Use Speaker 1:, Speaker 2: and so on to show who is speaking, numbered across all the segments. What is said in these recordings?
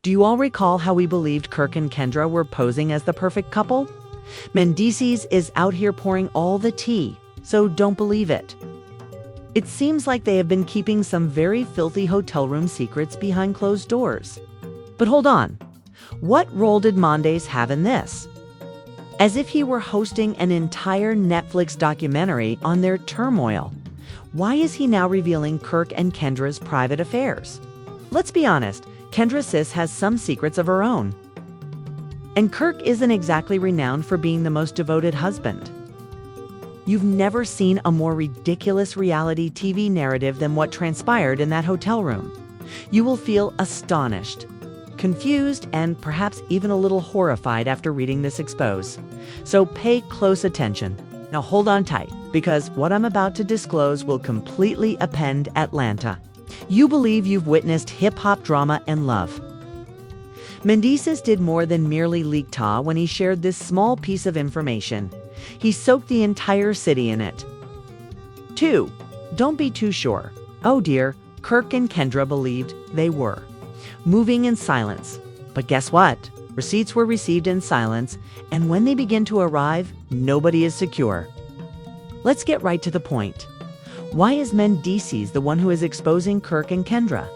Speaker 1: Do you all recall how we believed Kirk and Kendra were posing as the perfect couple? Mendeecees is out here pouring all the tea, so don't believe it. It seems like they have been keeping some very filthy hotel room secrets behind closed doors. But hold on, what role did Mendeecees have in this? As if he were hosting an entire Netflix documentary on their turmoil. Why is he now revealing Kirk and Kendra's private affairs? Let's be honest, Kendra sis has some secrets of her own. And Kirk isn't exactly renowned for being the most devoted husband. You've never seen a more ridiculous reality TV narrative than what transpired in that hotel room. You will feel astonished, confused, and perhaps even a little horrified after reading this expose. So pay close attention. Now hold on tight, because what I'm about to disclose will completely upend Atlanta. You believe you've witnessed hip-hop drama and love. Mendeecees did more than merely leak tar when he shared this small piece of information. He soaked the entire city in it. 2. Don't be too sure. Oh dear, Kirk and Kendra believed they were. Moving in silence. But guess what? Receipts were received in silence, and when they begin to arrive, nobody is secure. Let's get right to the point. Why is Mendeecees the one who is exposing Kirk and Kendra?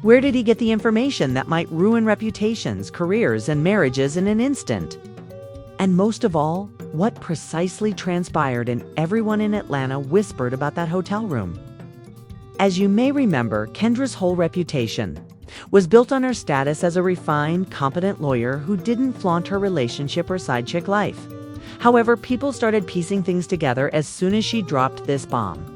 Speaker 1: Where did he get the information that might ruin reputations, careers, and marriages in an instant? And most of all, what precisely transpired and everyone in Atlanta whispered about that hotel room? As you may remember, Kendra's whole reputation was built on her status as a refined, competent lawyer who didn't flaunt her relationship or side chick life. However, people started piecing things together as soon as she dropped this bomb.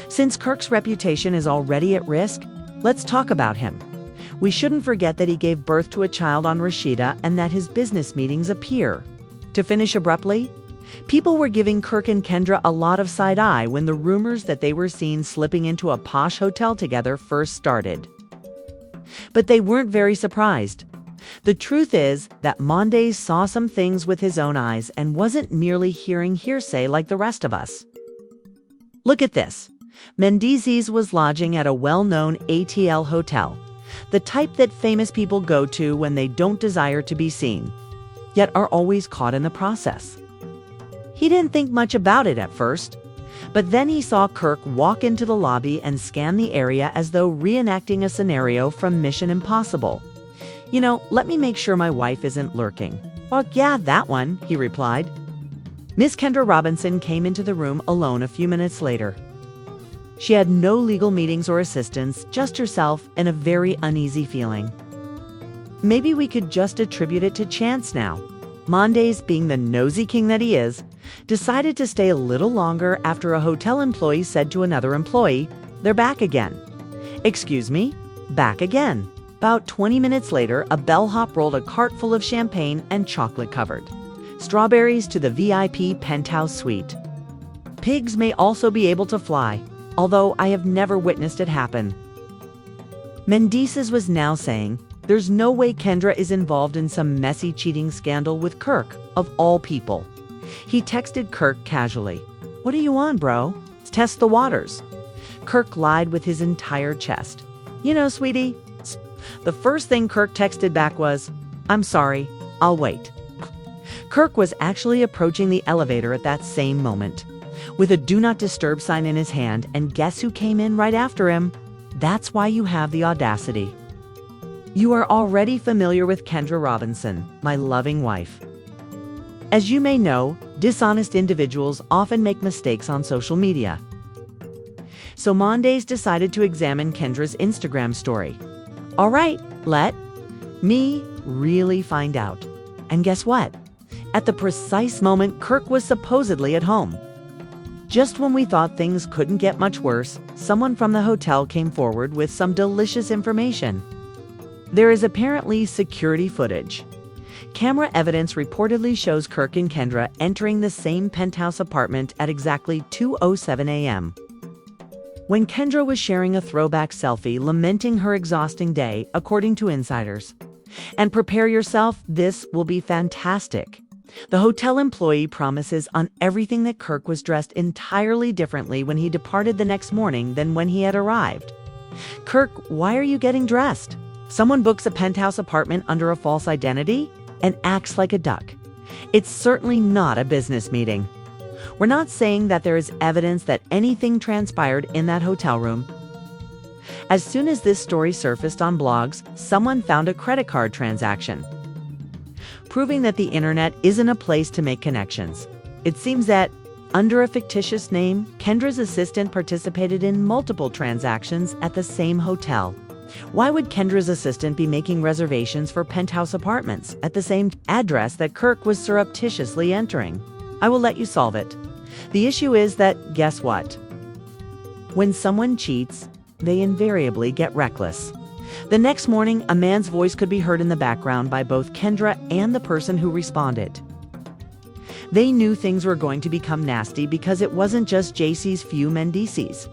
Speaker 1: Since Kirk's reputation is already at risk, let's talk about him. We shouldn't forget that he gave birth to a child on Rashida and that his business meetings appear. To finish abruptly, people were giving Kirk and Kendra a lot of side eye when the rumors that they were seen slipping into a posh hotel together first started. But they weren't very surprised. The truth is that Mendeecees saw some things with his own eyes and wasn't merely hearing hearsay like the rest of us. Look at this. Mendeecees was lodging at a well-known ATL hotel, the type that famous people go to when they don't desire to be seen, yet are always caught in the process. He didn't think much about it at first, but then he saw Kirk walk into the lobby and scan the area as though reenacting a scenario from Mission Impossible. You know, let me make sure my wife isn't lurking. Well, yeah, that one, he replied. Miss Kendra Robinson came into the room alone a few minutes later. She had no legal meetings or assistants, just herself and a very uneasy feeling. Maybe we could just attribute it to chance now. Mendeecees, being the nosy king that he is, decided to stay a little longer after a hotel employee said to another employee, "They're back again." Excuse me? Back again. About 20 minutes later, a bellhop rolled a cart full of champagne and chocolate-covered strawberries to the VIP penthouse suite. Pigs may also be able to fly, although I have never witnessed it happen. Mendeecees was now saying, there's no way Kendra is involved in some messy cheating scandal with Kirk, of all people. He texted Kirk casually. "What are you on, bro? Let's test the waters." Kirk lied with his entire chest. "You know, sweetie." The first thing Kirk texted back was, "I'm sorry, I'll wait." Kirk was actually approaching the elevator at that same moment, with a do not disturb sign in his hand, and guess who came in right after him? That's why you have the audacity. You are already familiar with Kendra Robinson, my loving wife. As you may know, dishonest individuals often make mistakes on social media. So Mendeecees decided to examine Kendra's Instagram story. All right, let me really find out. And guess what? At the precise moment Kirk was supposedly at home. Just when we thought things couldn't get much worse, someone from the hotel came forward with some delicious information. There is apparently security footage. Camera evidence reportedly shows Kirk and Kendra entering the same penthouse apartment at exactly 2:07 a.m. when Kendra was sharing a throwback selfie lamenting her exhausting day, according to insiders. And prepare yourself, this will be fantastic. The hotel employee promises on everything that Kirk was dressed entirely differently when he departed the next morning than when he had arrived. "Kirk, why are you getting dressed?" Someone books a penthouse apartment under a false identity and acts like a duck. It's certainly not a business meeting. We're not saying that there is evidence that anything transpired in that hotel room. As soon as this story surfaced on blogs, someone found a credit card transaction, proving that the internet isn't a place to make connections. It seems that, under a fictitious name, Kendra's assistant participated in multiple transactions at the same hotel. Why would Kendra's assistant be making reservations for penthouse apartments at the same address that Kirk was surreptitiously entering? I will let you solve it. The issue is that, guess what? When someone cheats, they invariably get reckless. The next morning, a man's voice could be heard in the background by both Kendra and the person who responded. They knew things were going to become nasty because it wasn't just JC's few Mendeecees.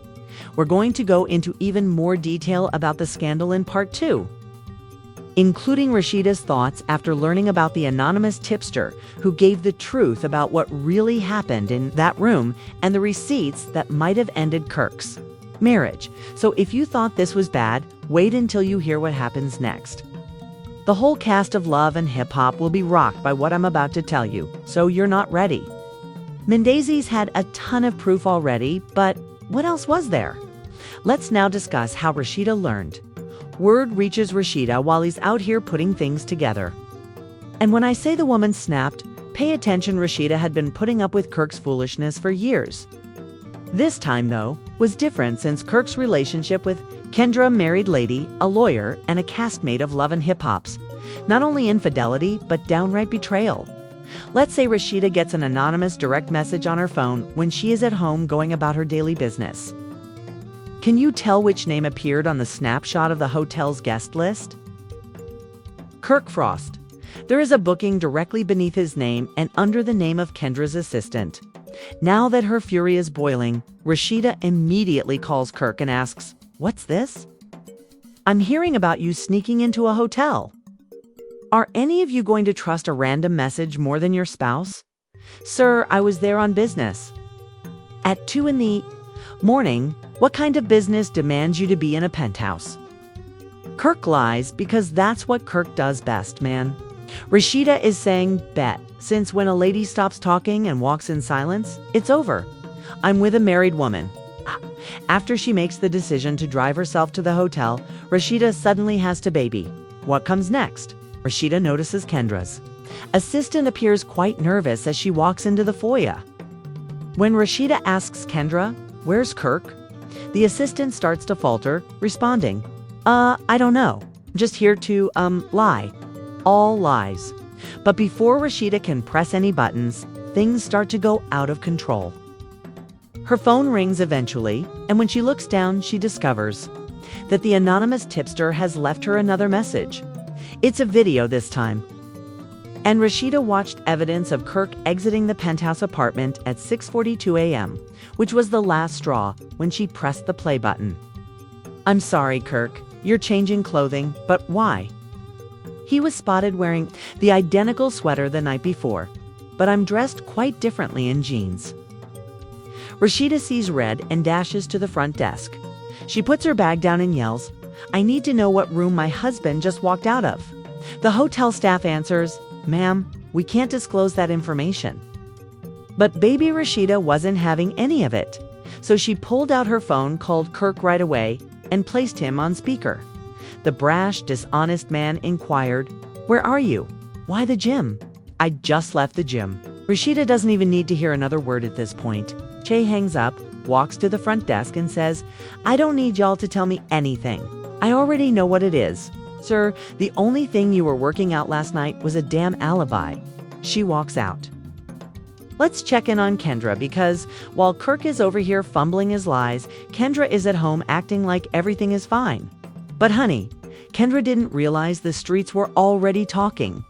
Speaker 1: We're going to go into even more detail about the scandal in part 2, including Rashida's thoughts after learning about the anonymous tipster who gave the truth about what really happened in that room and the receipts that might have ended Kirk's marriage. So if you thought this was bad, wait until you hear what happens next. The whole cast of Love and Hip Hop will be rocked by what I'm about to tell you, so you're not ready. Mendeecees had a ton of proof already, but what else was there? Let's now discuss how Rashida learned. Word reaches Rashida while he's out here putting things together. And when I say the woman snapped, pay attention. Rashida had been putting up with Kirk's foolishness for years. This time, though, was different since Kirk's relationship with Kendra, married lady, a lawyer, and a castmate of Love and Hip Hop's. Not only infidelity, but downright betrayal. Let's say Rashida gets an anonymous direct message on her phone when she is at home going about her daily business. Can you tell which name appeared on the snapshot of the hotel's guest list? Kirk Frost. There is a booking directly beneath his name and under the name of Kendra's assistant. Now that her fury is boiling, Rashida immediately calls Kirk and asks, "What's this? I'm hearing about you sneaking into a hotel. Are any of you going to trust a random message more than your spouse? Sir, I was there on business. At 2 in the morning, what kind of business demands you to be in a penthouse?" Kirk lies because that's what Kirk does best, man. Rashida is saying, bet, since when a lady stops talking and walks in silence, it's over. I'm with a married woman. After she makes the decision to drive herself to the hotel, Rashida suddenly has to baby. What comes next? Rashida notices Kendra's assistant appears quite nervous as she walks into the foyer. When Rashida asks Kendra, "Where's Kirk?" the assistant starts to falter, responding, I don't know. Just here to, lie." All lies. But before Rashida can press any buttons, things start to go out of control. Her phone rings eventually, and when she looks down, she discovers that the anonymous tipster has left her another message. It's a video this time. And Rashida watched evidence of Kirk exiting the penthouse apartment at 6:42 a.m., which was the last straw when she pressed the play button. "I'm sorry, Kirk. You're changing clothing, but why?" "He was spotted wearing the identical sweater the night before, but I'm dressed quite differently in jeans." Rashida sees red and dashes to the front desk. She puts her bag down and yells, "I need to know what room my husband just walked out of." The hotel staff answers, "Ma'am, we can't disclose that information." But baby Rashida wasn't having any of it. So she pulled out her phone, called Kirk right away, and placed him on speaker. The brash, dishonest man inquired, "Where are you?" "Why, the gym." "I just left the gym." Rashida doesn't even need to hear another word at this point. Che hangs up, walks to the front desk and says, "I don't need y'all to tell me anything. I already know what it is. Sir, the only thing you were working out last night was a damn alibi." She walks out. Let's check in on Kendra because while Kirk is over here fumbling his lies, Kendra is at home acting like everything is fine. But honey, Kendra didn't realize the streets were already talking.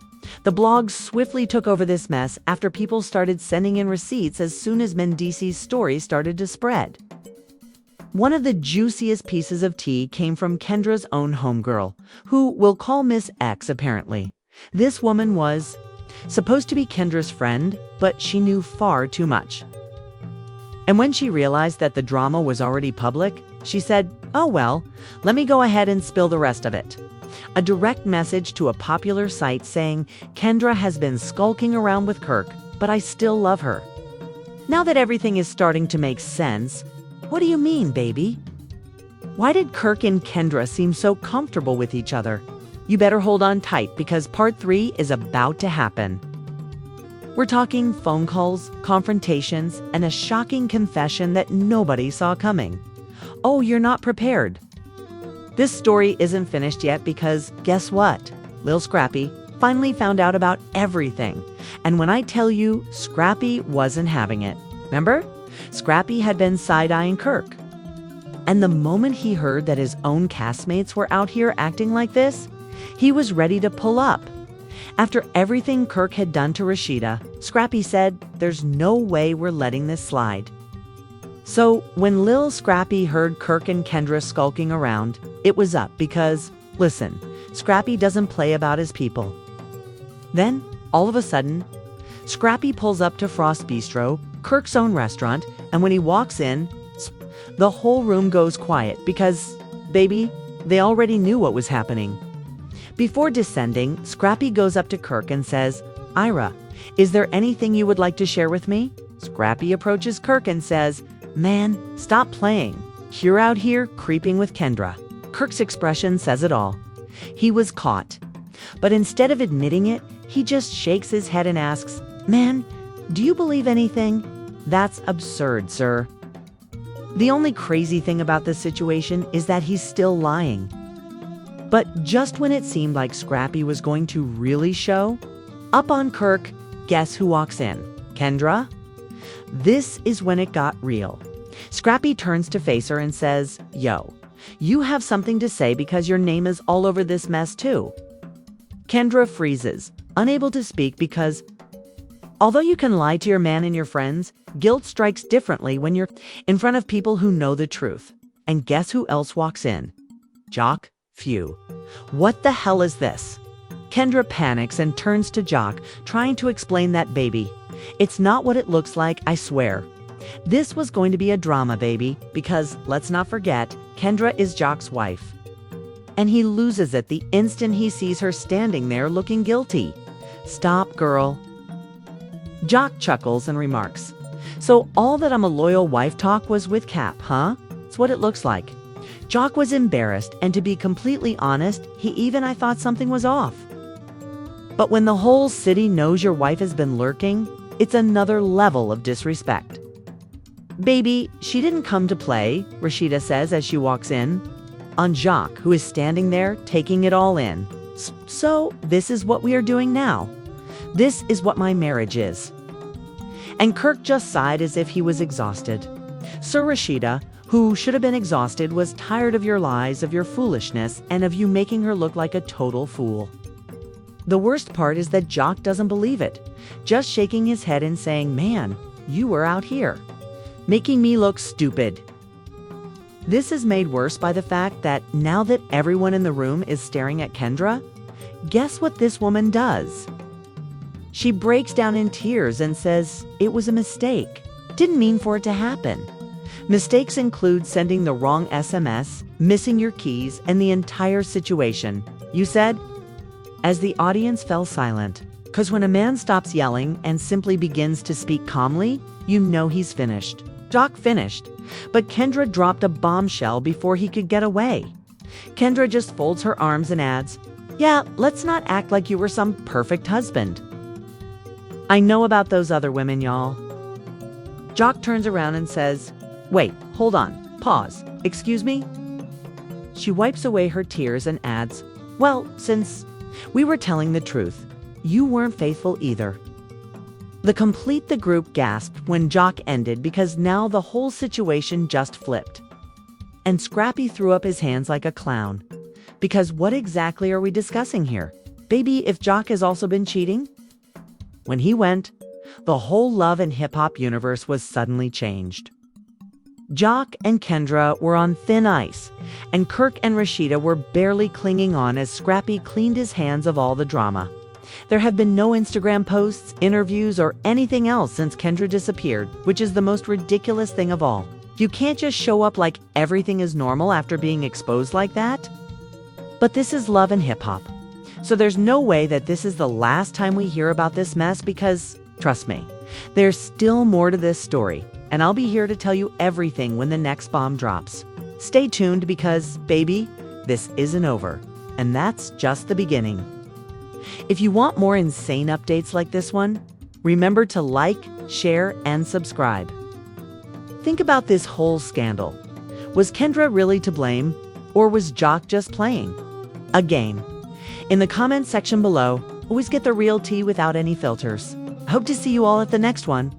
Speaker 1: The blogs swiftly took over this mess after people started sending in receipts as soon as Mendeecees' story started to spread. One of the juiciest pieces of tea came from Kendra's own homegirl, who we'll call Miss X apparently. This woman was supposed to be Kendra's friend, but she knew far too much. And when she realized that the drama was already public, she said, "Oh well, let me go ahead and spill the rest of it." A direct message to a popular site saying, Kendra has been skulking around with Kirk, but I still love her. Now that everything is starting to make sense, what do you mean, baby? Why did Kirk and Kendra seem so comfortable with each other? You better hold on tight because part 3 is about to happen. We're talking phone calls, confrontations, and a shocking confession that nobody saw coming. Oh, you're not prepared. This story isn't finished yet because guess what? Lil Scrappy finally found out about everything. And when I tell you, Scrappy wasn't having it. Remember? Scrappy had been side-eyeing Kirk. And the moment he heard that his own castmates were out here acting like this, he was ready to pull up. After everything Kirk had done to Rashida, Scrappy said, there's no way we're letting this slide. So when Lil Scrappy heard Kirk and Kendra skulking around, it was up because, listen, Scrappy doesn't play about his people. Then, all of a sudden, Scrappy pulls up to Frost Bistro, Kirk's own restaurant, and when he walks in, the whole room goes quiet because, baby, they already knew what was happening. Before descending, Scrappy goes up to Kirk and says, Ira, is there anything you would like to share with me? Scrappy approaches Kirk and says, man, stop playing. You're out here creeping with Kendra. Kirk's expression says it all. He was caught. But instead of admitting it, he just shakes his head and asks, man, do you believe anything? That's absurd, sir. The only crazy thing about this situation is that he's still lying. But just when it seemed like Scrappy was going to really show, up on Kirk, guess who walks in? Kendra? This is when it got real. Scrappy turns to face her and says, yo, you have something to say because your name is all over this mess too. Kendra freezes, unable to speak because, although you can lie to your man and your friends, guilt strikes differently when you're in front of people who know the truth. And guess who else walks in? Jock. Phew. What the hell is this? Kendra panics and turns to Jock, trying to explain that, baby, it's not what it looks like, I swear. This was going to be a drama, baby, because, let's not forget, Kendra is Jock's wife. And he loses it the instant he sees her standing there looking guilty. Stop, girl. Jock chuckles and remarks, so all that I'm a loyal wife talk was with Cap, huh? It's what it looks like. Jock was embarrassed, and to be completely honest, I thought something was off. But when the whole city knows your wife has been lurking, it's another level of disrespect. Baby, she didn't come to play, Rashida says as she walks in, on Jock, who is standing there taking it all in. So, this is what we are doing now. This is what my marriage is. And Kirk just sighed as if he was exhausted. Sir Rashida, who should have been exhausted, was tired of your lies, of your foolishness, and of you making her look like a total fool. The worst part is that Jock doesn't believe it, just shaking his head and saying, man, you were out here, making me look stupid. This is made worse by the fact that now that everyone in the room is staring at Kendra, guess what this woman does? She breaks down in tears and says, it was a mistake. Didn't mean for it to happen. Mistakes include sending the wrong SMS, missing your keys, and the entire situation. You said? As the audience fell silent, because when a man stops yelling and simply begins to speak calmly, you know he's finished. Jock finished, but Kendra dropped a bombshell before he could get away. Kendra just folds her arms and adds, yeah, let's not act like you were some perfect husband. I know about those other women, y'all. Jock turns around and says, wait, hold on, pause, excuse me? She wipes away her tears and adds, well, since we were telling the truth, you weren't faithful either. The group gasped when Jock ended because now the whole situation just flipped. And Scrappy threw up his hands like a clown. Because what exactly are we discussing here? Baby, if Jock has also been cheating? When he went, the whole love and hip-hop universe was suddenly changed. Jock and Kendra were on thin ice, and Kirk and Rashida were barely clinging on as Scrappy cleaned his hands of all the drama. There have been no Instagram posts, interviews, or anything else since Kendra disappeared, which is the most ridiculous thing of all. You can't just show up like everything is normal after being exposed like that. But this is Love and Hip Hop. So there's no way that this is the last time we hear about this mess because, trust me, there's still more to this story, and I'll be here to tell you everything when the next bomb drops. Stay tuned because, baby, this isn't over, and that's just the beginning. If you want more insane updates like this one, remember to like, share, and subscribe. Think about this whole scandal. Was Kendra really to blame, or was Jock just playing a game? In the comments section below, always get the real tea without any filters. Hope to see you all at the next one.